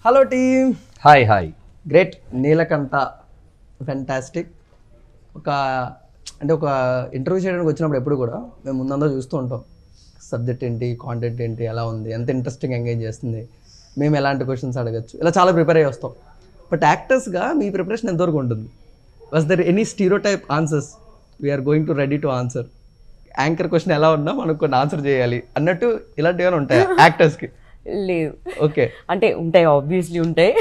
Hello team. Hi. Great. Neelakanta fantastic. ఒక interview చేయడానికి వచ్చినప్పుడు ఎప్పుడు కూడా మేము ముందంతా చూస్తూ ఉంటాం, సబ్జెక్ట్ ఏంటి, కాంటెంట్ ఏంటి, ఎలా ఉంది, ఎంత ఇంట్రెస్టింగ్ ఎంగేజ్ చేస్తుంది, మేము ఎలాంటి క్వశ్చన్స్ అడగచ్చు, ఇలా చాలా ప్రిపేర్ అయ్యి వస్తాం. బట్ యాక్టర్స్గా మీ ప్రిపరేషన్ ఎంతవరకు ఉంటుంది? Was there any stereotype answers we're going to ready to answer? Anchor question ఎలా ఉన్నా మనకు కొన్ని ఆన్సర్ చేయాలి అన్నట్టు ఇలాంటివి ఏమైనా ఉంటాయా యాక్టర్స్కి? లేదు. ఓకే, అంటే ఉంటాయి, ఆబ్వియస్లీ ఉంటాయి.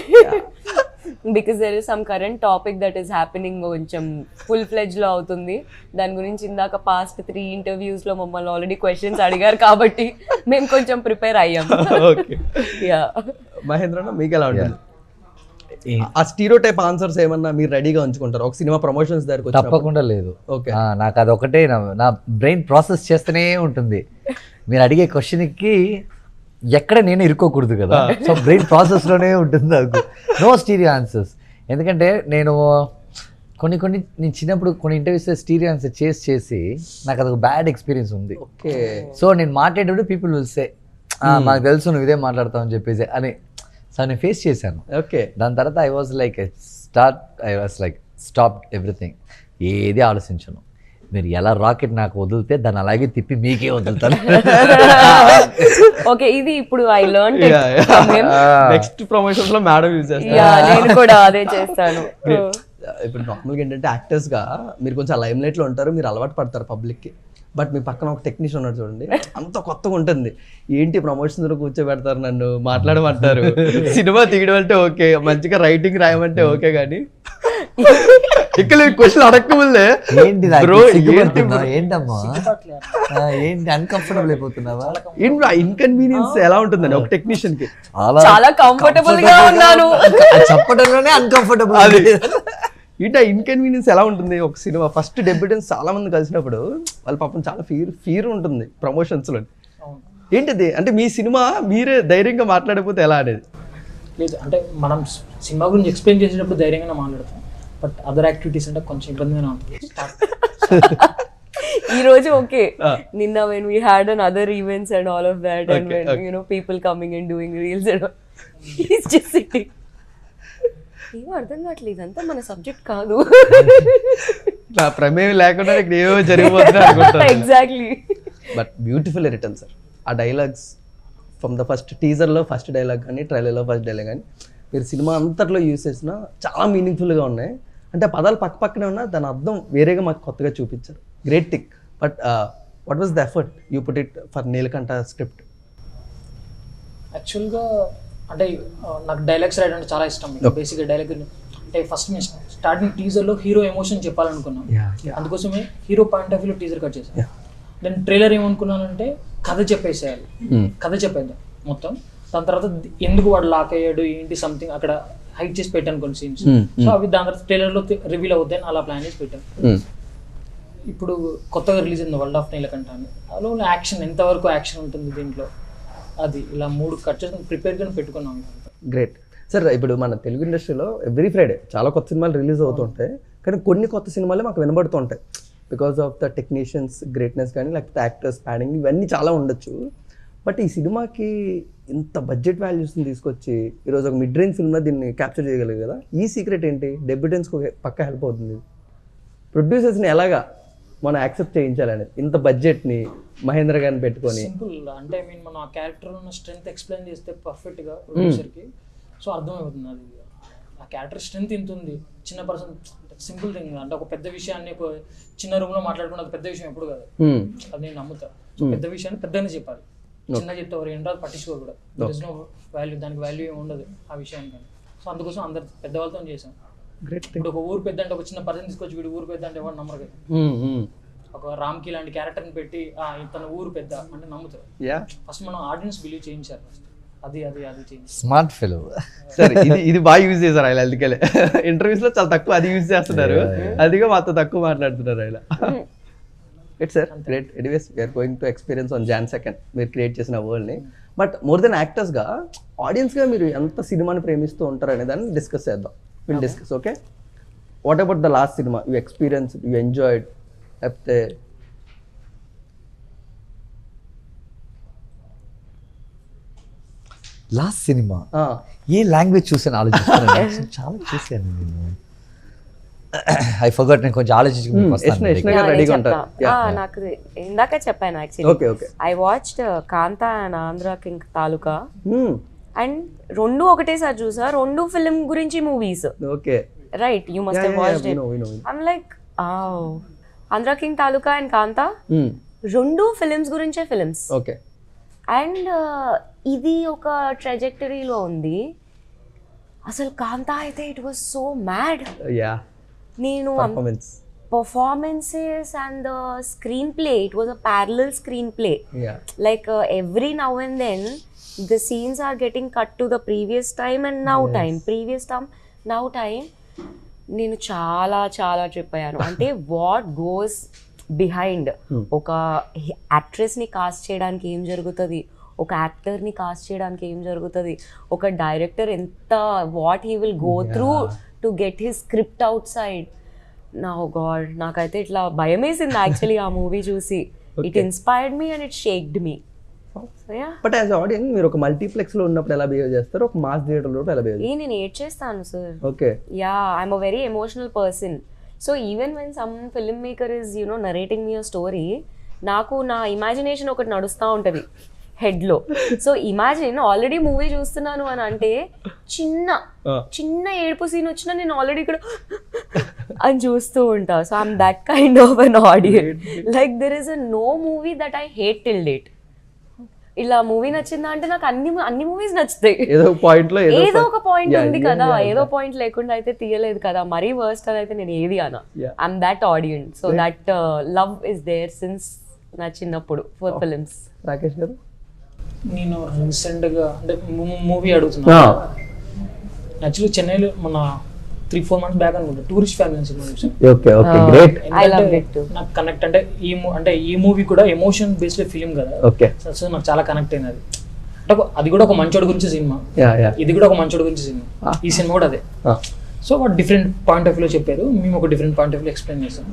Because there is some current topic that is happening, కొంచెం ఫుల్ ఫ్లెడ్జ్ లో అవుతుంది. దాని గురించి ఇందాక పాస్ట్ 3 interviews లో మమ్మల్ని ఆల్రెడీ క్వశ్చన్స్ అడిగారు కాబట్టి మేము కొంచెం ప్రిపేర్ అయ్యాం. ఓకే. మహేంద్ర, మీకు ఎలా ఉంటుంది? ఆ స్టీరియో టైప్ ఆన్సర్స్ ఏమన్నా మీరు రెడీగా ఉంచుకుంటారు ఒక సినిమా ప్రమోషన్స్ దగ్గరకు? తప్పకుండా లేదు. ఓకే, నాకు అదొకటే, నా బ్రెయిన్ ప్రాసెస్ చేస్తూనే ఉంటుంది. మీరు అడిగే క్వశ్చన్కి ఎక్కడ నేను ఇరుక్కోకూడదు కదా, సో బ్రెయిన్ ప్రాసెస్లోనే ఉంటుంది నాకు. No stereo answers. ఎందుకంటే నేను నేను చిన్నప్పుడు కొన్ని ఇంటర్వ్యూస్ స్టీరియో ఆన్సర్ చేసి నాకు అదొక బ్యాడ్ ఎక్స్పీరియన్స్ ఉంది. ఓకే. సో నేను మాట్లాడేటప్పుడు పీపుల్ విల్ సే మాకు తెలుసు నువ్వు ఇదే మాట్లాడతావు అని చెప్పేసి అని. సో నేను ఫేస్ చేశాను. ఓకే. దాని తర్వాత I was like stop everything. ఏది ఆలోచించను. మీరు ఎలా రాకెట్ నాకు వదిలితే దాన్ని అలాగే తిప్పి మీకే వదులుతాను. ఓకే, ఇది ఇప్పుడు ఐ లెర్న్. నెక్స్ట్ ప్రమోషన్స్ లో మేడం యూజ్ చేస్తారు. నేను కూడా అదే చేస్తాను. ఇప్పుడు నార్మల్గా ఏంటంటే యాక్టర్స్గా మీరు కొంచెం లైమ్ లైట్లో ఉంటారు, మీరు అలవాటు పడతారు పబ్లిక్కి. బట్ మీ పక్కన ఒక టెక్నీషియన్ ఉన్నాడు చూడండి, అంత కొత్తగా ఉంటుంది. ఏంటి ప్రమోషన్స్ లో కూర్చోబెడతారు, నన్ను మాట్లాడమంటారు, సినిమా తీయడం అంటే ఓకే, మంచిగా రైటింగ్ రాయమంటే ఓకే, కానీ ఇక్కడ క్వశ్చన్ అడగకముందే ఏంటి ఏంటమ్మా ఏంటి అన్కంఫర్టబుల్ అయిపోతున్నావా? ఇన్కన్వీనియన్స్ ఎలా ఉంటుందండి ఒక టెక్నీషియన్ కి? చాలా కంఫర్టబుల్ గా ఉన్నాను. చెప్పడంలోనే అన్కంఫర్టబుల్. ఇట ఇన్కన్వీనియన్స్ ఎలా ఉంటుంది ఒక సినిమా ఫస్ట్ డెబ్యూటెన్స్ చాలా మంది కలిసినప్పుడు వాళ్ళ పాపం చాలా ఫీర్ ఉంటుంది ప్రమోషన్స్ లో. ఏంటిది అంటే మీ సినిమా మీరే ధైర్యంగా మాట్లాడకపోతే ఎలా అనేది? లేదు, అంటే మనం సినిమా గురించి ఎక్స్ప్లెయిన్ చేసేటప్పుడు ధైర్యంగానే మాట్లాడతాం. బట్ అదర్ యాక్టివిటీస్ అంటే కొంచెం ఇబ్బందిగానే ఉంటుంది. ఈ రోజు ఓకే, నిన్న when we had another events and all of that, and when you know people coming and doing reels and all, he's just sitting. ఏమో అర్థం కావట్లేదు, అంతా మన సబ్జెక్ట్ కాదు. నా ప్రమేయం లేకుండా ఇక్కడ ఏమో జరిగిపోతుంది అనుకుంటాను. Exactly. But beautiful return sir. ఆ డైలాగ్స్ ఫ్రమ్ ద ఫస్ట్ టీజర్లో ఫస్ట్ డైలాగ్ కానీ ట్రైలర్లో ఫస్ట్ డైలాగ్ కానీ మీరు సినిమా అంతట్లో యూస్ చేసిన చాలా మీనింగ్ఫుల్గా ఉన్నాయి. అంటే పదాలు పక్క పక్కనే ఉన్నా దాని అర్థం వేరేగా మాకు కొత్తగా చూపించారు. గ్రేట్ టిక్. But what was the effort you put it for Neelakanta script? యాక్చువల్గా అంటే నాకు డైలాగ్స్ రాయడం అంటే చాలా ఇష్టం. బేసిక్గా డైలాగ్ అంటే ఫస్ట్ మేము స్టార్టింగ్ టీజర్లో హీరో ఎమోషన్ చెప్పాలనుకున్నాం. అందుకోసమే హీరో పాయింట్ ఆఫ్ వ్యూలో టీజర్ కట్ చేశాను. నేను ట్రైలర్ ఏమనుకున్నానంటే కథ చెప్పేసేయాలి, కథ చెప్పేద్దాం మొత్తం. దాని తర్వాత ఎందుకు వాడు లాక్ అయ్యాడు ఏంటి సంథింగ్ అక్కడ హైట్ చేసి పెట్టాను కొన్ని సీన్స్. సో అవి దాని తర్వాత ట్రైలర్లో రివీల్ అవుతాయని అలా ప్లాన్ చేసి పెట్టాను. ఇప్పుడు కొత్తగా రిలీజ్ అయింది వరల్డ్ ఆఫ్ నీలకంఠ అని. అందులో యాక్షన్ ఎంతవరకు యాక్షన్ ఉంటుంది దీంట్లో, అది ఇలా 3 కట్ చేసి ప్రిపేర్గా పెట్టుకున్నాం. Great sir. ఇప్పుడు మన తెలుగు ఇండస్ట్రీలో ఎవ్రీ ఫ్రైడే చాలా కొత్త సినిమాలు రిలీజ్ అవుతుంటాయి, కానీ కొన్ని కొత్త సినిమాలే మాకు వినబడుతుంటాయి because of the technicians greatness కానీ లేకపోతే యాక్టర్స్ ప్యాడింగ్ ఇవన్నీ చాలా ఉండొచ్చు. బట్ ఈ సినిమాకి ఇంత బడ్జెట్ వాల్యూస్ని తీసుకొచ్చి ఈరోజు ఒక మిడ్ రేంజ్ ఫిల్మ్లో దీన్ని క్యాప్చర్ చేయగలిగారు కదా. ఈ సీక్రెట్ ఏంటి? డెబ్యూటెన్స్కి పక్క హెల్ప్ అవుతుంది. ప్రొడ్యూసర్స్ని ఎలాగా మనం యాక్సెప్ట్ చేయించాలనేది ఇంత బడ్జెట్ని మహేంద్ర గారిని పెట్టుకొని. సింపుల్ అంటే మనం ఆ క్యారెక్టర్ ఉన్న స్ట్రెంత్ ఎక్స్ప్లెయిన్ చేస్తే పర్ఫెక్ట్గా ప్రొడ్యూసర్కి సో అర్థమవుతుంది. అది ఆ క్యారెక్టర్ స్ట్రెంత్ ఇంత ఉంది, చిన్న పర్సన్ సింపుల్ థింగ్. అంటే ఒక పెద్ద విషయాన్ని ఒక చిన్న రూమ్లో మాట్లాడుకున్నది పెద్ద విషయం ఎప్పుడు కాదు, అది నేను నమ్ముతా. పెద్ద విషయాన్ని పెద్దగానే చెప్పాలి, చిన్న చెప్తే ఎవరు ఏంటో అది పట్టించుకోరు కూడా. దర్ ఇస్ నో వాల్యూ, దానికి వాల్యూ ఏమి ఉండదు ఆ విషయానికి. సో అందుకోసం అందరు పెద్దవాళ్ళతో చేసాం. ఇప్పుడు ఒక ఊరు పెద్ద అంటే ఒక చిన్న పర్సన్ తీసుకొచ్చి వీడు ఊరు పెద్ద అంటే ఎవరు నమ్మరు కదా. ఒక రామ్కి లాంటి క్యారెక్టర్ని పెట్టి తన ఊరు పెద్ద అంటే నమ్ముతారు. ఫస్ట్ మనం ఆడియన్స్ బిలీవ్ చేయించాలి ఫస్ట్. అది అది అది చేయించాలి. స్మార్ట్ ఫిల్ సరే, ఇది బాగా యూజ్ చేశారు ఆయన. అందుకే ఇంటర్వ్యూస్ లో చాలా తక్కువ అది యూజ్ చేస్తున్నారు, అదిగా మాతో తక్కువ మాట్లాడుతున్నారు ఆయన. It's sir great. Anyways we're going to experience on Jan 2nd మీరు క్రియేట్ చేసిన వరల్డ్ని. బట్ మోర్ దెన్ యాక్టర్స్గా ఆడియన్స్గా మీరు ఎంత సినిమాని ప్రేమిస్తూ ఉంటారు అనే దాన్ని డిస్కస్ చేద్దాం. Will discuss. Okay, what about the last cinema you experience, you enjoyed, లేకపోతే లాస్ట్ సినిమా ఏ లాంగ్వేజ్ చూసాను ఆలోచిస్తున్నాను. చాలా చూసాను నేను. I forgot. నేను కొంచెం ఆలోచించి మీకు వస్తాను. రెడీగా ఉంటారు. నాకు ఇందాక చెప్పాను actually. Okay okay. I watched Kaantha and Andhra king Taluka and రెండు ఒకటేసారి చూసా. రెండు ఫిల్మ్ గురించి movies. Okay right, you must have watched it. I'm like Andhra king Taluka and Kaantha రెండు ఫిల్మ్స్ గురించే ఫిల్మ్స్. ఓకే. అండ్ ఇది ఒక ట్రాజెక్టరీలో ఉంది. అసలు కాంతా అయితే it was so mad. Yeah, నేను performances and the screenplay, it was a parallel screenplay. Yeah. Like every now and then the scenes are getting cut to the previous time and now time, previous time, now time. నేను చాలా చాలా trip అయ్యాను. అంటే what goes behind ఒక యాక్ట్రెస్ని cost చేయడానికి ఏం జరుగుతుంది, ఒక యాక్టర్ని కాస్ట్ చేయడానికి ఏం జరుగుతుంది, ఒక డైరెక్టర్ ఎంత what he will go through to get his script out side. నా గాడ్, నాకైతే ఇట్లా భయం వేసింది యాక్చువల్లీ ఆ మూవీ చూసి. It inspired me and it shaked me. But as audience మీరు ఒక మల్టీప్లెక్స్ లో ఉన్నప్పుడు ఎలా బిహేవ్ చేస్తారు, ఒక మాస్ థియేటర్ లో ఎలా బిహేవ్ చేస్తారు? నేను ఏడ్ చేస్తాను sir. Okay. Yeah, I'm a very emotional person. So even when some film maker is narrating me a story, నాకు నా ఇమాజినేషన్ ఒకటి నడుస్తూ ఉంటుంది హెడ్లో. సో ఇమాజిన్ ఆల్రెడీ మూవీ చూస్తున్నాను అని అంటే చిన్న ఏడుపు సీన్ వచ్చినా నేను ఆల్రెడీ ఇక్కడ అని చూస్తూ ఉంటా. So I'm that kind of an audience. Like there is a no movie that I hate till date. ఇలా మూవీ నచ్చిందా అంటే నాకు అన్ని మూవీస్ నచ్చుతాయి. ఏదో ఒక పాయింట్ ఉంది కదా, ఏదో పాయింట్ లేకుండా అయితే తీయలేదు కదా. మరీ వర్స్ట్ అని అయితే నేను ఏది అనా. I'm that audience. So that love is there since నా చిన్నప్పుడు ఫర్ ఫిల్మ్స్. రాకేష్ గారు? నేను రీసెంట్గా అంటే మూవీ అడుగుతున్నా. యాక్చువల్లీ చెన్నైలో మన 3-4 months బ్యాక్ అనుకుంటా టూరిస్ట్ ఫ్యామిలీ సినిమా చూసాను. Okay okay, great. I love it to. నాకు కనెక్ట్ అంటే ఈ మూవీ కూడా ఎమోషన్ బేస్డ్ ఫిలిం కదా. ఓకే. సో నాకు చాలా కనెక్ట్ అయింది అది. అంటే అది కూడా ఒక మంచోడు గురించి సినిమా, ఇది కూడా ఒక మంచోడు గురించి సినిమా, ఈ సినిమా కూడా అదే. సో ఒక డిఫరెంట్ పాయింట్ ఆఫ్ వ్యూలో చెప్పారు, మేము ఒక different point of view explain చేస్తాం.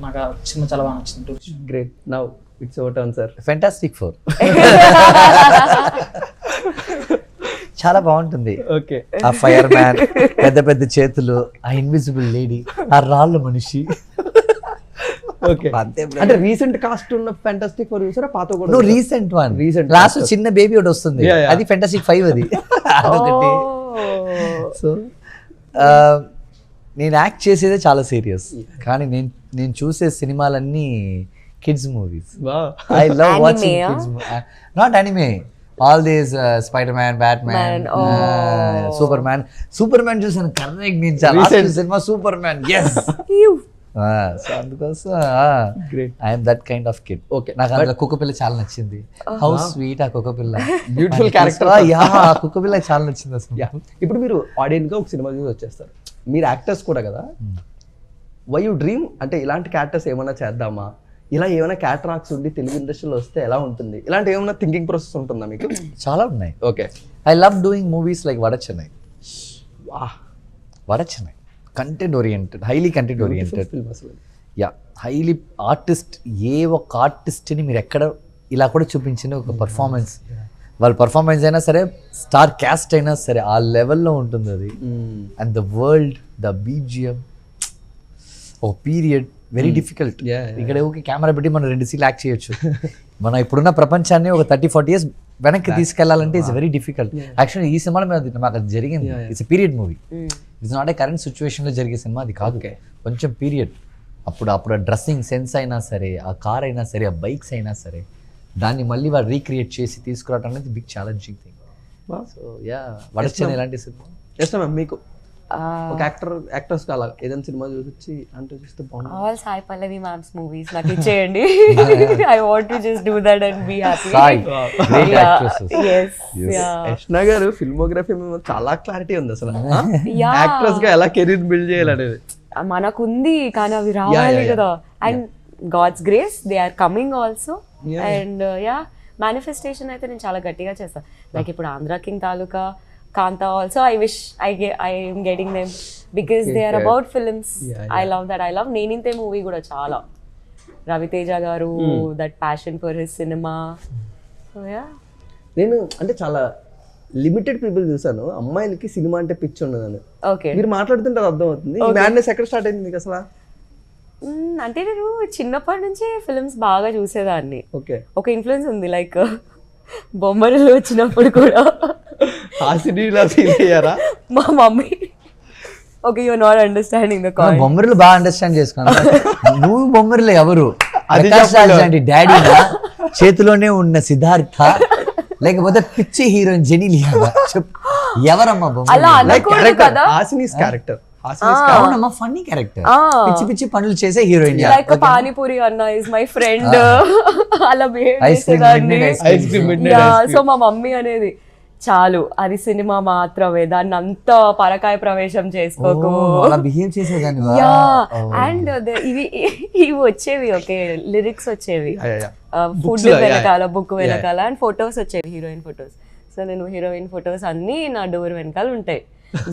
నాకు ఆ సినిమా చాలా బాగా నచ్చింది. Tourist. Great. Now it's your turn sir. Fantastic 4 చాలా బాగుంటుంది. ఓకే. ఆ ఫైర్ మ్యాన్, పెద్ద పెద్ద చేతులు, ఆ ఇన్విజిబుల్ లేడీ, ఆ రాళ్ళ మనిషి. ఓకే. అంటే రీసెంట్ కాస్ట్ ఉన్న ఫెంటాస్టిక్ 4 చూసారా? పాత కూడా? నువ్వు రీసెంట్ వన్. రీసెంట్ లాస్ట్ చిన్న బేబీ ఒకటి వస్తుంది, అది ఫెంటాస్టిక్ 5 అది. అదొకటి. సో నేను యాక్ట్ చేసేదే చాలా సీరియస్, కానీ నేను చూసే సినిమాలన్నీ kids movies. I love watching kids. Not anime. All these spider-man, Batman, super-man చూసాను. కరెక్ట్. నేను చాలా సినిమా సూపర్-మ్యాన్. yes. సో అందుకోసం I'm that kind of kid. Okay. నాకు అందులో కుక్కపిల్ల చాలా నచ్చింది. హౌ స్వీట్ ఆ కుక్కపిల్ల, బ్యూటిఫుల్ క్యారెక్టర్. యా, ఆ కుక్కపిల్ల చాలా నచ్చింది అసలు. ఇప్పుడు మీరు ఆడియన్స్ గా ఒక సినిమా చూసి వచ్చేస్తారు, మీరు యాక్టర్స్ కూడా కదా. వై యూ డ్రీమ్ అంటే ఇలాంటి క్యారెక్టర్స్ ఏమైనా చేద్దామా, ఇలా ఏమైనా క్యారెక్టర్ ఆర్క్స్ ఉండి తెలుగు ఇండస్ట్రీలో వస్తే ఎలా ఉంటుంది, ఇలాంటి ఏమైనా థింకింగ్ ప్రాసెస్ ఉంటుందా మీకు? చాలా ఉన్నాయి. Okay. I love doing movies like Vadachennai. Vadachennai content oriented, highly content oriented. Yeah, highly artist. ఏ ఒక్క ఆర్టిస్ట్ని మీరు ఎక్కడ ఇలా కూడా చూపించిన ఒక పర్ఫార్మెన్స్, వాళ్ళ పర్ఫార్మెన్స్ అయినా సరే, స్టార్ క్యాస్ట్ అయినా సరే, ఆ లెవెల్లో ఉంటుంది అది. And the world, the BGM, ఒక పీరియడ్ వెరీ డిఫికల్ట్. ఇక్కడ ఓకే కెమెరా పెట్టి మనం 2 సీన్లు యాక్ట్ చేయొచ్చు. మనం ఇప్పుడున్న ప్రపంచాన్ని ఒక 30-40 years వెనక్కి తీసుకెళ్లాలంటే ఇట్స్ వెరీ డిఫికల్ట్. యాక్చువల్లీ ఈ సినిమాలో మాకు అది జరిగింది. It's a period movie. It's not a current సిచ్యువేషన్లో జరిగే సినిమా అది కాదు. కొంచెం పీరియడ్. అప్పుడు డ్రెస్సింగ్ సెన్స్ అయినా సరే, ఆ కార్ అయినా సరే, ఆ బైక్స్ అయినా సరే, దాన్ని మళ్ళీ వాళ్ళు రీక్రియేట్ చేసి తీసుకురావడం అనేది big challenging thing. So yeah, Vadachennai ఇలాంటి సినిమా. Yes ma'am. మీకు ఒక యాక్టర్స్ అలా ఏదైనా సినిమా చూసి అంటే చూస్తే బాగుంటుంది. ఆల్ సాయి పల్లవి మ్యామ్స్ మూవీస్ నాకు ఇచ్చేయండి. I want to just do that and be happy. Sai great actresses. yes. Yashna గారు ఫిల్మోగ్రఫీ మీద చాలా క్లారిటీ ఉంది అసలు. యాక్ట్రెస్ గా ఎలా కెరీర్ బిల్డ్ చేయాలనేది మనకుంది, కానీ అవి రావాలి కదా. And God's grace they are coming also. And ya, manifestation అయితే నేను చాలా గట్టిగా చేస్తాను. లైక్ ఇప్పుడు Andhra king Taluka, Kanta also, I wish I am getting them because they are about films. I love that. I love Neninte movie kuda chaala. Raviteja garu, that passion for his cinema. So yeah. నేను అంటే చాలా limited people చూసాను, అమ్మాయిలకి cinema అంటే పిచ్చి ఉండదని. Okay. మీరు మాట్లాడుతుంటే అది అర్థం అవుతుంది. ఈ మ్యాడ్నెస్ ఎక్కడ స్టార్ట్ అయింది మీకు అసలు? అంటే నేను చిన్నప్పటి నుంచి ఫిల్మ్స్ బాగా చూసేదాన్ని. ఓకే. ఒక ఇన్ఫ్లుయెన్స్ ఉంది, లైక్ బొమ్మలు వచ్చినప్పుడు కూడా ఆ సిటీలో ఫీల్ అయ్యారా? మా mummy, okay you are not understanding the concept. Bommarillu బాగా అండర్స్టాండ్ చేసుకున్నా. నువ్వు బొమ్మరిలో ఎవరు? అది ప్రకాష్ రాజ్ లాంటి డాడీనా, చేతిలోనే ఉన్న సిద్ధార్థ, లేకపోతే పిచ్చి హీరోయిన్ జెనీలియా? ఎవరమ్మా బొమ్మ? అలా అనకూడదు కదా. హాసినిస్ క్యారెక్టర్. అవునమ్మా, ఫన్నీ క్యారెక్టర్, పిచ్చి పిచ్చి పనులు చేసే హీరోయిన్. లైక్ పానీపూరి అన్న ఇస్ మై ఫ్రెండ్, అలా బిహేవ్ Ice cream, చేసేదాన్ని. ice cream, midnight ice cream. So మా మమ్మీ అనేది చాలు, అది సినిమా మాత్రమే, దాన్ని అంత పరకాయ ప్రవేశం చేసుకోకు. అలా బిహేవ్ చేసేదాన్ని. యా, అండ్ ఇవి వచ్చేవి, ఓకే, లిరిక్స్ వచ్చేవి ఫుడ్ వెనకాల, బుక్ వెనకాల, అండ్ ఫొటోస్ వచ్చేవి, హీరోయిన్ ఫొటోస్. సో నేను హీరోయిన్ ఫొటోస్ అన్ని నా డోర్ వెనకాల ఉంటాయి.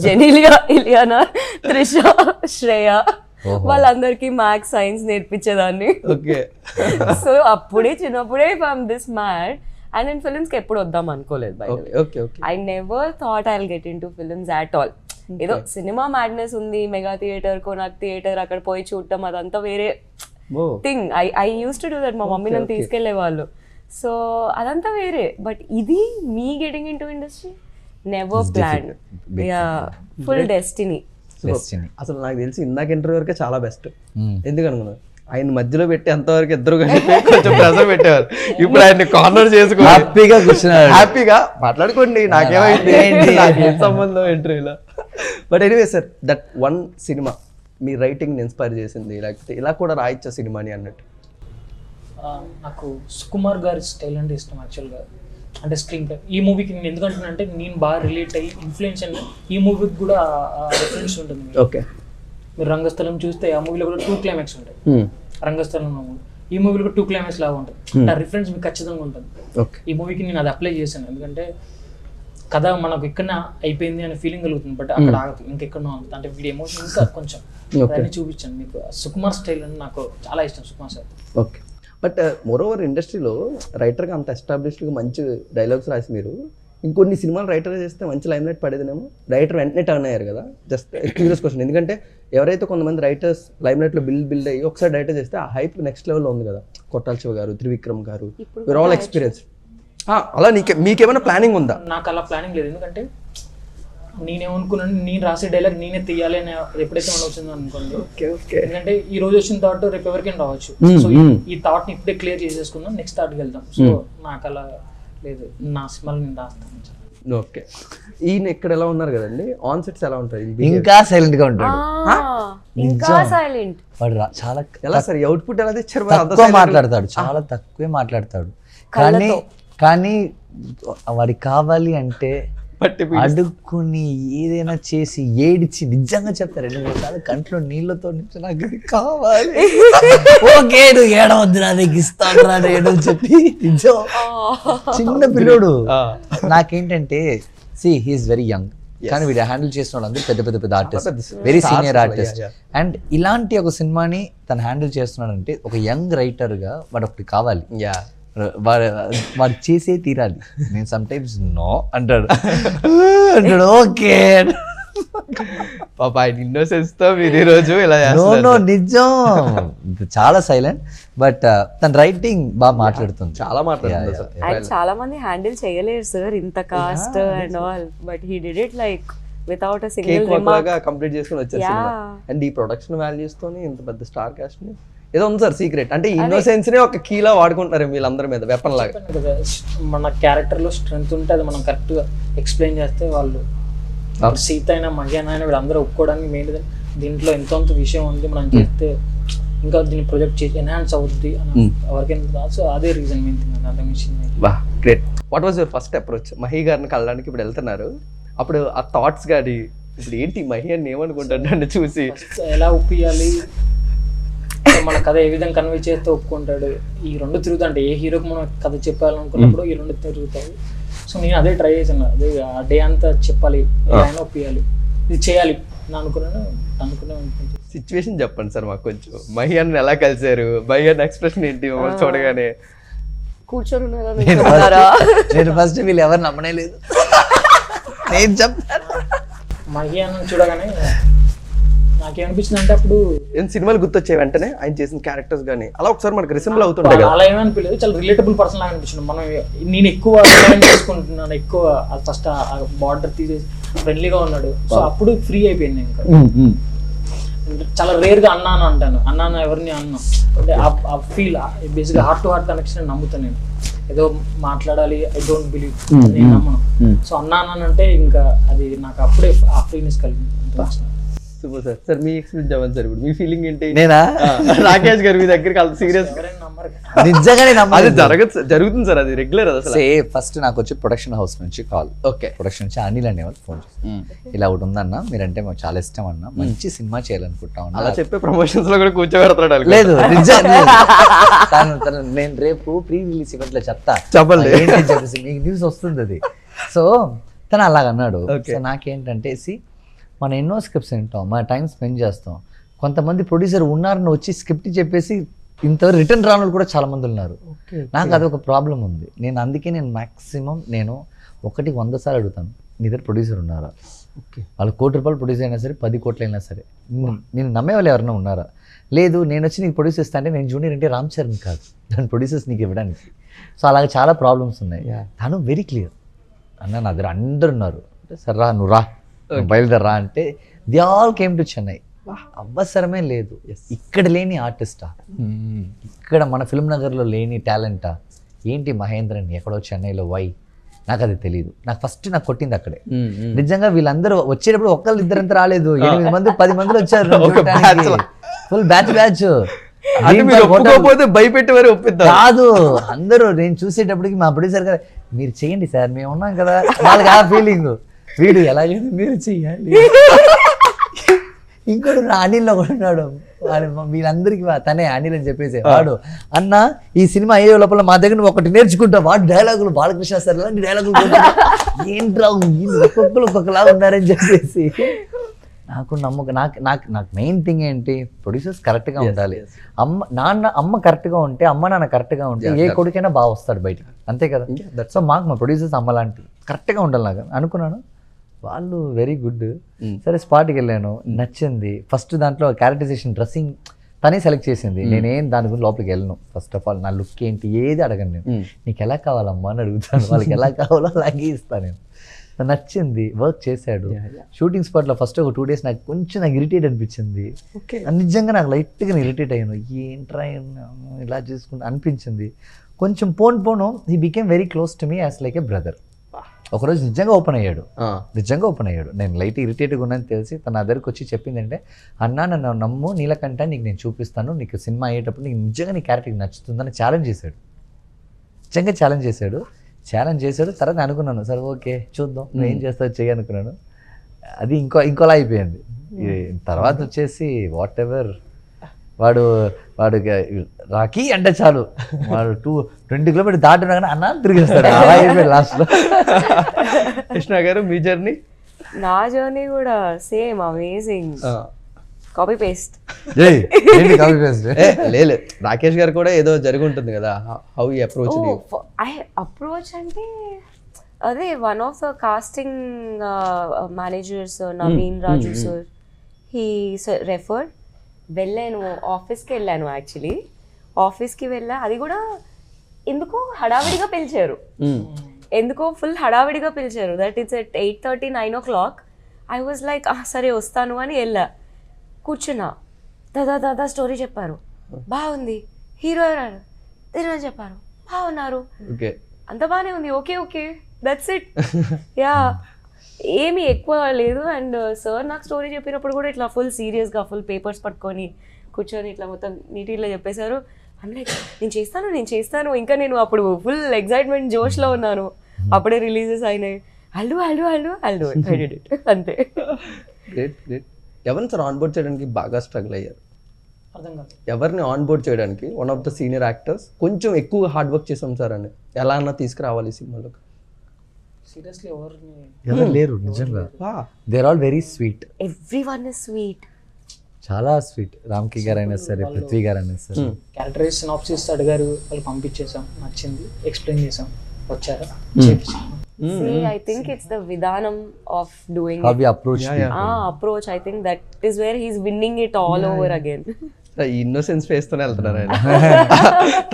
జెనీలియా, ఇలియానా, త్రిష, శ్రేయ, వాళ్ళందరికీ మ్యాథ్స్, సైన్స్ నేర్పించేదాన్ని. ఓకే. సో అప్పుడే చిన్నప్పుడే ఫ్రమ్ దిస్ మ్యాడ్. అండ్ నేను ఫిల్మ్స్కి ఎప్పుడు వద్దాం అనుకోలేదు. Bye okay. Okay. I never thought I will get into films at all. ఏదో సినిమా మ్యాడ్నెస్ ఉంది, మెగా థియేటర్, కోనాక్ థియేటర్, అక్కడ పోయి చూడటం, అదంతా వేరే thing. I used to do that. మా మమ్మీ నన్ను తీసుకెళ్లే వాళ్ళు. సో అదంతా వేరే. బట్ ఇది me getting into industry never plan. Full destiny. అసలు నాకు తెలిసి ఇందాక ఇంటర్వ్యూ వరకే చాలా బెస్ట్. ఎందుకనుకున్నా, ఆయన మధ్యలో పెట్టి ఎంతవరకు ఇద్దరు కలిపి కొంచెం ప్రెజర్ పెట్టేవారు. ఇప్పుడు ఆయన కార్నర్ చేసుకుని హ్యాపీగా కూర్చున్నాడు. హ్యాపీగా మాట్లాడుకోండి, నాకేమైంది, నాకేం సంబంధం ఇంటర్వ్యూలో. But anyway sir, that one cinema me writing inspire చేసింది, లేకపోతే ఇలా కూడా రాయొచ్చా సినిమాని అన్నట్టు? నాకు సుకుమార్ గారి స్టైల్ అంటే ఇష్టం యాక్చువల్గా. అంటే స్క్రీన్ ప్లే ఈ మూవీకి నేను ఎందుకంటున్నానంటే నేను బాగా రిలేట్ అయ్యి ఇన్ఫ్లుయెన్స్ అని ఈ మూవీకి కూడా రిఫరెన్స్ ఉంటుంది. ఓకే. మీరు రంగస్థలం చూస్తే ఆ మూవీలో కూడా 2 క్లైమాక్స్ ఉంటాయి. రంగస్థలం ఈ మూవీలో కూడా 2 క్లైమాక్స్ లాగా ఉంటుంది. ఆ రిఫరెన్స్ మీకు ఖచ్చితంగా ఉంటుంది. ఈ మూవీకి నేను అది అప్లై చేశాను. ఎందుకంటే కథ మనకు ఇక్కడ అయిపోయింది అనే ఫీలింగ్ కలుగుతుంది, బట్ అక్కడ ఆగదు, ఇంకెక్కడో ఉంటుంది. అంటే వీడి ఎమోషన్ ఇంకా కొంచెం దాన్ని చూపించాను మీకు. సుకుమార్ స్టైల్ అని నాకు చాలా ఇష్టం, Sukumar sir. Okay. But moreover ఇండస్ట్రీలో రైటర్గా అంత ఎస్టాబ్లిష్డ్గా మంచి డైలాగ్స్ రాసి మీరు ఇంకొన్ని సినిమాలు రైటర్ చేస్తే మంచి లైమ్ లైట్ పడేదేనేమో. రైటర్ వెంటనే టర్న్ అయ్యారు కదా. Just curious question. ఎందుకంటే ఎవరైతే కొంతమంది రైటర్స్ లైమ్ లైట్లో బిల్డ్ అయ్యి ఒకసారి రైటర్ చేస్తే ఆ హైప్ నెక్స్ట్ లెవెల్లో ఉంది కదా. కొట్టాల శివ గారు, త్రివిక్రమ్ గారు, వీఆర్ ఆల్ ఎక్స్పీరియన్స్. అలా మీకేమైనా ప్లానింగ్ ఉందా? నాకు అలా ప్లానింగ్ లేదు. ఎందుకంటే నేనేమనుకున్నాను, నేను రాసే డైలాగ్ నేనే తీయాలి అని ఎప్పుడైతే మనం వచ్చిందో అనుకోండి. ఎందుకంటే ఈ రోజు వచ్చిన థాట్ రేపు ఎవరికైనా రావచ్చు. సో ఈ థాట్ ని ఇప్పుడే క్లియర్ చేసేసుకుందాం, నెక్స్ట్ థాట్కి వెళ్దాం. సో నాకు అలా లేదు, నా సినిమాలు నేను రాస్తాను. ఓకే. ఈయన ఇక్కడ ఎలా ఉన్నారు కదండి, ఆన్ సెట్స్ ఎలా ఉంటాయి? ఇంకా సైలెంట్ గా ఉంటాడు. ఇంకా సైలెంట్. వాడు చాలా ఎలా సార్ అవుట్పుట్ ఎలా తెచ్చారు? తక్కువ మాట్లాడతాడు, చాలా తక్కువే మాట్లాడతాడు. కానీ వాడికి కావాలి అంటే అడుక్కుని ఏదైనా చేసి ఏడిచి నిజంగా చెప్తారు. 2-3 సార్లు కంట్లో నీళ్ళతో నుంచి నాకు ఇది కావాలి, ఓకే నువ్వు ఏడవద్దు, నా దగ్గర ఇస్తాను రా నేను చెప్పి నిజం. చిన్న పిల్లోడు. నాకేంటంటే హీఈస్ వెరీ యంగ్, కానీ వీడు హ్యాండిల్ చేస్తున్నాడు అందరూ పెద్ద పెద్ద artist, very senior artist. And ఇలాంటి ఒక సినిమాని తను హ్యాండిల్ చేస్తున్నాడు అంటే ఒక యంగ్ రైటర్ గా వాడు ఒకటి కావాలి. వాడు చేసే తీరాలి. నేను సమ్ టైమ్స్ నో అంటాడు. ఓకే పాప ఆయన ఇన్నోసెన్స్ తో మీరు ఈ రోజు ఇలా నిజం చాలా సైలెంట్. బట్ తన రైటింగ్ బాగా మాట్లాడుతుంది, చాలా మాట్లాడుతుంది. అండ్ చాలా మంది హ్యాండిల్ చేయలేరు సార్ ఇంత cost and all, but he did it like without a single remark complete చేసుకుని వచ్చేసి. అండ్ ఈ ప్రొడక్షన్ వాల్యూస్ తోని ఇంత పెద్ద స్టార్ కాస్ట్ ని ఏదో ఉంది సార్ సీక్రెట్. అంటే ఇన్నోసెన్స్ నే ఒక కీలా వాడుకుంటున్నారు వీళ్ళందరి మీద, వెపన్ లాగా. మన క్యారెక్టర్ లో స్ట్రెంగ్త్ ఉంటే అది మనం కరెక్ట్ గా ఎక్స్ప్లెయిన్ చేస్తే వాళ్ళు సీత అయినా మహ్యాన్ అయినా వీళ్ళందరూ ఒప్పుకోవడానికి మెయిన్ దీంట్లో ఎంతో విషయం ఉంది, మనం చేస్తే ఇంకా దీన్ని ప్రొజెక్ట్ చేసి ఎన్హాన్స్ అవుద్ది అని ఎవరికైనా. సో అదే రీజన్ మెయిన్ థింగ్. అంత mission great. What was your first approach? Mahi గారిని కలడానికి ఇప్పుడు వెళ్తున్నారు, అప్పుడు ఆ థాట్స్ గాడి ఇప్పుడు ఏంటి మహి అని ఏమనుకుంటాడు నన్ను చూసి? ఎలా ఒప్పియాలి, మన కథ ఏ విధంగా కన్వే చేస్తే ఒప్పుకుంటాడు, ఈ రెండు తిరుగుతా. అంటే ఏ హీరోకి మనం కథ చెప్పాలనుకున్నప్పుడు ఈ రెండు తిరుగుతాయి. సో నేను అదే ట్రై చేశాను, అదే ఆ డే అంతా చెప్పాలి, ఆయన ఒప్పియాలి, ఇది చేయాలి అనుకునే సిచ్యువేషన్ చెప్పండి సార్ మాకు కొంచెం. మహి అని ఎలా కలిసారు, మహి అని ఎక్స్ప్రెషన్ ఏంటి చూడగానే? కూర్చొని నేను ఫస్ట్ వీళ్ళు ఎవరు నమ్మనే లేదు. నేను చెప్తాను. మహి అన్న చూడగానే నాకేమనిపించింది అంటే అప్పుడు ఏం సినిమాలు గుర్తొచ్చాయి వెంటనే ఆయన చేసిన క్యారెక్టర్స్ కానీ అలా ఒకసారి మనకి రిసెంబుల్ అవుతుంటాయి కదా. అలా ఏమనిపించలేదు, చాలా రిలేటబుల్ పర్సన్ లాగా అనిపించింది. మనం నేను ఎక్కువ రిలైన్ చేసుకుంటున్నాను, ఎక్కువ ఫస్ట్ బార్డర్ తీసేసి ఫ్రెండ్లీగా ఉన్నాడు. సో అప్పుడు ఫ్రీ అయిపోయింది. ఇంకా చాలా రేర్ గా అన్నా అని అంటాను, అన్నా ఎవరిని అన్నా అంటే ఆ feel basic heart to heart connection నమ్ముతాను నేను. ఏదో మాట్లాడాలి, ఐ డోంట్ బిలీవ్, నేను నమ్మను. సో అన్నా అంటే ఇంకా అది నాకు అప్పుడే ఆ ఫ్రీనెస్ కలిగింది. Super sir. సార్ మీ ఎక్స్పీరియన్స్ చెప్పండి సార్, ఇప్పుడు మీ ఫీలింగ్ ఏంటి? నేనా? రాకేష్ గారు మీ దగ్గరికి అంత సీరియస్ ఎవరైనా నమ్మరు. నిజంగానే అది నమ్మలేదు. జరుగుతుంది సార్, అది రెగ్యులర్ అది అసలు. ఫస్ట్ నాకు వచ్చి ప్రొడక్షన్ హౌస్ నుంచి కాల్. ఓకే. ప్రొడక్షన్ నుంచి అనిల్ అనేవాళ్ళు ఫోన్ చేసి ఇలా ఒకటి ఉందన్న, మీరంటే మాకు చాలా ఇష్టం అన్న, మంచి సినిమా చేయాలనుకుంటా అలా ఉన్నా. చెప్పే ప్రమోషన్స్ లో కూడా కూర్చోబెడతాడు. లేదు నిజంగా తను నేను రేపు ప్రీ రిలీజ్ ఈవెంట్ లో చెప్తా చెప్పండి. ఏంటి అని చెప్పేసి మీకు న్యూస్ వస్తుంది అది. సో తను అలాగ అన్నాడు. Okay. సో నాకేంటంటే మనం ఎన్నో స్క్రిప్ట్స్ వింటాం, మన టైం స్పెండ్ చేస్తాం. కొంతమంది ప్రొడ్యూసర్ ఉన్నారని వచ్చి స్క్రిప్ట్ చెప్పేసి ఇంతవరకు రిటర్న్ రాను కూడా చాలా మంది ఉన్నారు. నాకు అదొక ప్రాబ్లం ఉంది. అందుకే నేను మ్యాక్సిమం 100 సార్లు అడుగుతాను, నీ దగ్గర ప్రొడ్యూసర్ ఉన్నారా? వాళ్ళు ₹1 కోటి ప్రొడ్యూసర్ అయినా సరే 10 కోట్లు అయినా సరే నేను నమ్మే వాళ్ళు ఎవరైనా ఉన్నారా? లేదు, నేను వచ్చి నీకు ప్రొడ్యూస్ చేస్తా అంటే నేను జూనియర్ అంటే రామ్ చరణ్ కాదు, దాని ప్రొడ్యూసర్స్ నీకు ఇవ్వడానికి. సో అలాగే చాలా ప్రాబ్లమ్స్ ఉన్నాయి. తను వెరీ క్లియర్, అన్న నా దగ్గర అందరు ఉన్నారు, సరే రా నువ్వు రా, బయలుదేరా అంటే the all came to Chennai. అవసరమే లేదు. ఇక్కడ లేని ఆర్టిస్టా, ఇక్కడ మన ఫిల్మ్ నగర్లో లేని టాలెంటా ఏంటి మహేంద్రన్ ఎక్కడో చెన్నైలో వై? నాకు అది తెలియదు. నాకు కొట్టింది అక్కడే. నిజంగా వీళ్ళందరూ వచ్చేటప్పుడు ఒక్కళ్ళు ఇద్దరంతా రాలేదు, 8 మంది 10 మందిలో వచ్చారు. ఫుల్ బ్యాచ్ భయపెట్టి మరి ఒప్పిద్దాం కాదు. అందరూ నేను చూసేటప్పటికి మా ప్రొడ్యూసర్ గారు మీరు చెయ్యండి సార్, మేము ఉన్నాం కదా, వాళ్ళకి ఆ ఫీలింగ్. వీడు ఎలాగైనా మీరు చెయ్యాలి. ఇంకోటి అనిల్లో కూడా ఉన్నాడు, వీళ్ళందరికీ తనే అనిల్ అని చెప్పేసి వాడు, అన్న ఈ సినిమా అయ్యే లోపల మా దగ్గర ఒకటి నేర్చుకుంటా. వాడు డైలాగులు బాలకృష్ణ సార్ లాంటి డైలాగులు ఏంట్రా ఒక్కొక్కరు ఒక్కొక్కలా ఉన్నారని చెప్పేసి నాకు నమ్మకం. నాకు మెయిన్ థింగ్ ఏంటి, ప్రొడ్యూసర్స్ కరెక్ట్గా ఉండాలి. అమ్మ కరెక్ట్గా ఉంటే, అమ్మ నాన్న కరెక్ట్గా ఉంటే ఏ కొడుకైనా బాగా వస్తాడు బయటికి, అంతే కదా. సో మాకు మా ప్రొడ్యూసర్స్ అమ్మ లాంటి కరెక్ట్గా ఉండాలి నాకు అనుకున్నాను. వాళ్ళు వెరీ గుడ్. సరే స్పాట్కి వెళ్ళాను, నచ్చింది. ఫస్ట్ దాంట్లో క్యారెక్టరైజేషన్, డ్రెస్సింగ్ తనే సెలెక్ట్ చేసింది. నేనేం దాని గురించి లోపలికి వెళ్ళను. ఫస్ట్ ఆఫ్ ఆల్ నా లుక్ ఏంటి ఏది అడగను నేను, నీకు ఎలా కావాలమ్మా అని అడుగుతాను. వాళ్ళకి ఎలా కావాలో అలాగే ఇస్తాను నేను. నచ్చింది, వర్క్ చేశాడు. షూటింగ్ స్పాట్లో ఫస్ట్ ఒక 2 days నాకు ఇరిటేట్ అనిపించింది. నిజంగా నాకు లైట్గా ఇరిటేట్ అయ్యాను. ఏంట్రా ఇలా చేసుకుంటా అనిపించింది. కొంచెం పోను he became very close to me as like a brother. ఒకరోజు నిజంగా ఓపెన్ అయ్యాడు. నేను లైట్ ఇరిటేట్గా ఉన్నాను తెలిసి తన దగ్గరికి వచ్చి చెప్పిందంటే, అన్నా నన్ను నమ్ము, నీలకంట నీకు నేను చూపిస్తాను, నీకు సినిమా అయ్యేటప్పుడు నీకు నిజంగా నీ క్యారెక్టర్కి నచ్చుతుందని ఛాలెంజ్ చేశాడు. నిజంగా ఛాలెంజ్ చేశాడు. తర్వాత అనుకున్నాను, సరే ఓకే చూద్దాం నువ్వు ఏం చేస్తావు చెయ్యి అనుకున్నాను. అది ఇంకోలా అయిపోయింది. తర్వాత వచ్చేసి వాట్ ఎవర్ వాడు రాకీ అంటే చాలు, వాడు 20 kilometers దాటినా కానీ అన్న తిరిగిస్తాడు. అలా అయిపోయింది లాస్ట్లో. కృష్ణ గారు మీ జర్నీ? నా జర్నీ కూడా సేమ్, అమేజింగ్. Copy paste. లేదు, రాకేష్ గారు కూడా ఏదో జరిగి ఉంటుంది కదా, హౌ యూ అప్రోచ్? అప్రోచ్ అంటే అదే one of the casting managers Naveen Raju sir, he referred. వెళ్ళాను, ఆఫీస్కి వెళ్ళాను. యాక్చువల్లీ ఆఫీస్కి వెళ్ళా, అది కూడా ఎందుకో హడావిడిగా పిలిచారు. That it's at 8:30, 9 o'clock. I was like సరే వస్తాను అని వెళ్ళా. కూర్చున్నా, దాదా స్టోరీ చెప్పారు, బాగుంది. హీరో ఎవరు చెప్పారు, బాగున్నారు, అంత బాగానే ఉంది, ఓకే దట్స్ ఇట్. యా, ఏమీ ఎక్కువ లేదు. అండ్ సార్ నాకు స్టోరీ చెప్పినప్పుడు కూడా ఇట్లా ఫుల్ సీరియస్గా ఫుల్ పేపర్స్ పట్టుకొని కూర్చొని ఇట్లా మొత్తం నీటిలో చెప్పేశారు. లైక్ నేను చేస్తాను. ఇంకా నేను అప్పుడు ఫుల్ ఎక్సైట్మెంట్ జోష్లో ఉన్నాను. అప్పుడే రిలీజెస్ అయినాయి. అల్లు అంతే. గ్రేట్. ఎవరిని సార్ ఆన్ బోర్డ్ చేయడానికి బాగా స్ట్రగుల్ అయ్యారు? అర్థం కాదు. ఎవరిని ఆన్ బోర్డ్ చేయడానికి one of the senior actors కొంచెం ఎక్కువ హార్డ్ వర్క్ చేసాం సార్ అని ఎలా అన్నా తీసుకురావాలి సినిమాలోకి? సీరియస్లీ ఎవరు లేరు నిజంగా. They are all very sweet. Everyone is sweet, చాలా స్వీట్. రామ్కి గారు అయినా సరే, పృథ్వీ గారు అయినా సరే. క్యారెక్టరైజ్ సినాప్సిస్ అడిగారు, వాళ్ళు పంపించేసాం, నచ్చింది, ఎక్స్ప్లెయిన్ చేసాం, వచ్చారా, See, I think it's the Vidhanam of doing how it. We approach Approach. I think that is where he's winning it all over again. ఈ ఇన్నోసెన్స్ ఫేస్ తోనే వెళ్తున్నారు ఆయన.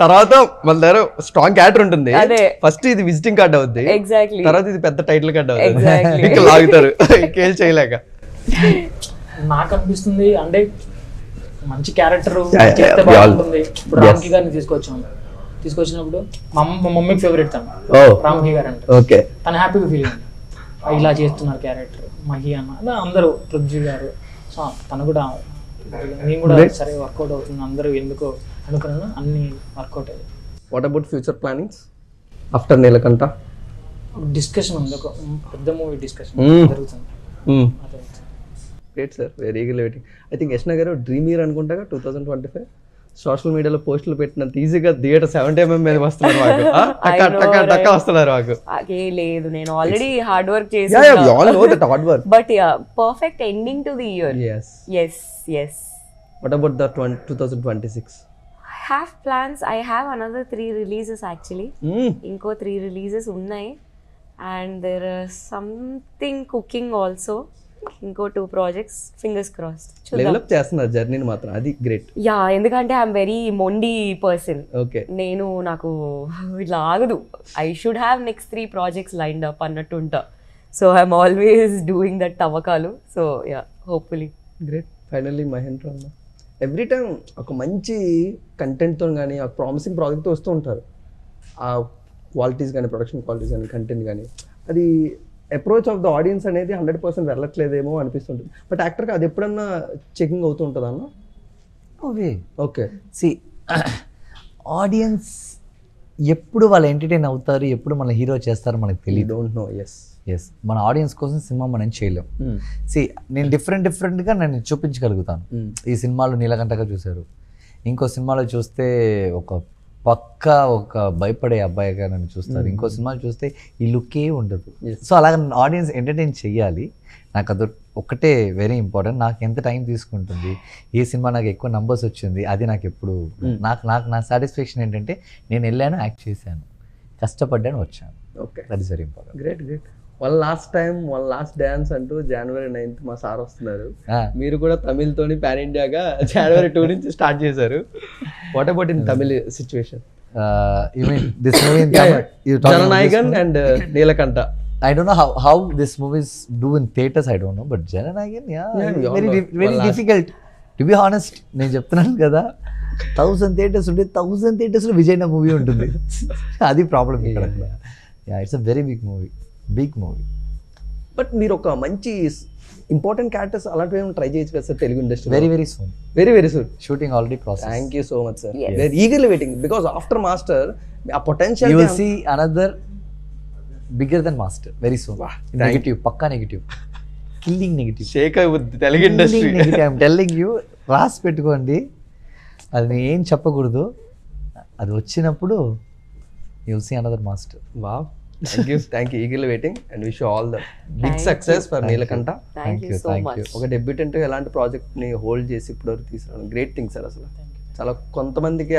తర్వాత వాళ్ళ దగ్గర స్ట్రాంగ్ క్యారెక్టర్ ఉంటుంది, అదే. ఫస్ట్ ఇది విజిటింగ్ కార్డ్ అవుద్ది, Exactly. తర్వాత ఇది పెద్ద టైటిల్ కార్డ్ అవుతుంది, Exactly. ఇంకా లాగుతారు ఇంకేం చేయలేక. నాకు అనిపిస్తుంది అంటే మంచి క్యారెక్టర్ Yeah, చేస్తే we all- బాగుంటుంది. ఇప్పుడు రామ్కి గారిని తీసుకొచ్చినప్పుడు మా మమ్మీకి ఫేవరెట్ తను, ఓ రామ్కి గారు అంటే ఓకే. తను హ్యాపీగా ఫీల్ అయింది ఇలా చేస్తున్నారు క్యారెక్టర్ మహి అన్న అలా అందరూ పృథ్వీ గారు. సో తను కూడా నేను కూడా సరే వర్కౌట్ అవుతుంది అందరూ ఎందుకో అనుకున్నాను, అన్ని వర్కౌట్ అయ్యాయి. What about future plannings after Neelakanta? Discussion ఉంది, ఒక పెద్ద మూవీ డిస్కషన్ జరుగుతుంది. అదే great sir, very eagerly waiting. I think Yashna గారు డ్రీమ్ ఇయర్ అనుకుంటా 2025. సోషల్ మీడియాలో పోస్టులు పెట్టినంత ఈజీగా థియేటర్ 70mm మీద వస్తున్నారు మాకు. టక్క వస్తున్నారు మాకు. లేదు, నేను ఆల్రెడీ హార్డ్ వర్క్ చేసి Yeah, we all know that hard work. But perfect ending to the year. Yes. Yes. What about the 2026? I have plans. I have another 3 releases actually. ఇంకో 3 releases ఉన్నాయి, and there is something cooking also. ఇంకో 2 projects, fingers crossed. Level up చేస్తున్నారు జర్నీని మాత్రం, అది great. Yeah, ఎందుకంటే I'm very మొండి person. Okay. నాకు ఇట్లా ఆగదు. I should have next 3 projects lined up అన్నట్టు ఉంటా. So I'm always doing that తవ్వకాలు. So yeah, hopefully. Great. Finally Mahendra అన్న ఎవ్రీ టైం ఒక మంచి కంటెంట్తో కానీ ఒక ప్రామిసింగ్ ప్రాజెక్ట్తో వస్తూ ఉంటారు. ఆ క్వాలిటీస్ కానీ, ప్రొడక్షన్ క్వాలిటీస్ కానీ, కంటెంట్ కానీ, అది అప్రోచ్ ఆఫ్ ద ఆడియన్స్ అనేది 100% వెళ్ళట్లేదేమో అనిపిస్తుంటుంది. బట్ యాక్టర్కి అది ఎప్పుడన్నా చెకింగ్ అవుతూ ఉంటుంది అన్న? ఓకే. సి ఆడియన్స్ ఎప్పుడు వాళ్ళు ఎంటర్టైన్ అవుతారు, ఎప్పుడు మన హీరో చేస్తారో మనకు యూ తెలియదు. Don't know. ఎస్. మన ఆడియన్స్ కోసం సినిమా మనం చేయలేం. సి నేను డిఫరెంట్గా నేను చూపించగలుగుతాను. ఈ సినిమాలో నీలకంఠగా చూశారు, ఇంకో సినిమాలో చూస్తే ఒక పక్కా ఒక భయపడే అబ్బాయిగా నన్ను చూస్తారు, ఇంకో సినిమాలో చూస్తే ఈ లుక్కే ఉండదు. సో అలాగ ఆడియన్స్ ఎంటర్టైన్ చెయ్యాలి. నాకు అది ఒకటే వెరీ ఇంపార్టెంట్. నాకు ఎంత టైం తీసుకుంటుంది, ఏ సినిమా నాకు ఎక్కువ నంబర్స్ వచ్చింది, అది నాకు ఎప్పుడు నా సాటిస్ఫాక్షన్ ఏంటంటే నేను వెళ్ళాను, యాక్ట్ చేశాను, కష్టపడ్డాను, వచ్చాను. Okay. That is very important. Great. One last dance అంటూ January 9th మా సార్ వస్తున్నారు. మీరు కూడా తమిళ్తోని పాన్ ఇండియాగా January 2 నుంచి స్టార్ట్ చేశారు. What about in Tamil situation? You mean this movie in Tamil? You're talking about this Jananayagan movie? and Neelakantha. I don't know how this movies do in theaters. I don't know, but Jananayagan, Yeah, we all very know. very difficult. To be honest, నేను చెప్తున్నాను కదా, 1000 theaters ఉంటే 1000 theaters లో విజయ్ నా movie ఉంటుంది. అది problem ఇక్కడ. It's a very big movie. But మీరు ఒక మంచి ఇంపార్టెంట్ క్యారెక్టర్స్ అలాంటివి ట్రై చేయొచ్చు కదా sir Telugu industry? Very soon. Very soon. Shooting already process. Thank you so much sir. Very eagerly waiting because after master ఆ potential You will see another bigger than Master very soon. Negative, పక్కా negative, killing negative, shake అవుద్ది Telugu industry. I'm telling you, రాసి పెట్టుకోండి. అది నేను ఏం చెప్పకూడదు, అది వచ్చినప్పుడు you will see another master. Wow. Thank you. Eagerly waiting and wish all the big success for Neelakanta. Thank you so much. ఒక డెబ్యూటెంట్ ఎలాంటి ప్రాజెక్ట్ని హోల్డ్ చేసి ఇప్పటివరకు తీసుకురావడం గ్రేట్ థింగ్ సార్. అసలు చాలా కొంతమందికి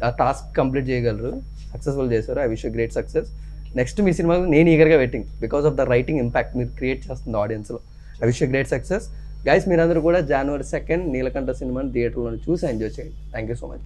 ఆ టాస్క్ కంప్లీట్ చేయగలరు, సక్సెస్ఫుల్ చేశారు. I wish you great success. Next మీ సినిమా నేను ఈగర్గా waiting because of the writing impact మీరు క్రియేట్ చేస్తుంది ఆడియన్స్లో. I wish you great success. Guys మీరందరూ కూడా January 2 నీలకంఠ సినిమాని థియేటర్లో చూసి ఎంజాయ్ చేయండి. Thank you so much.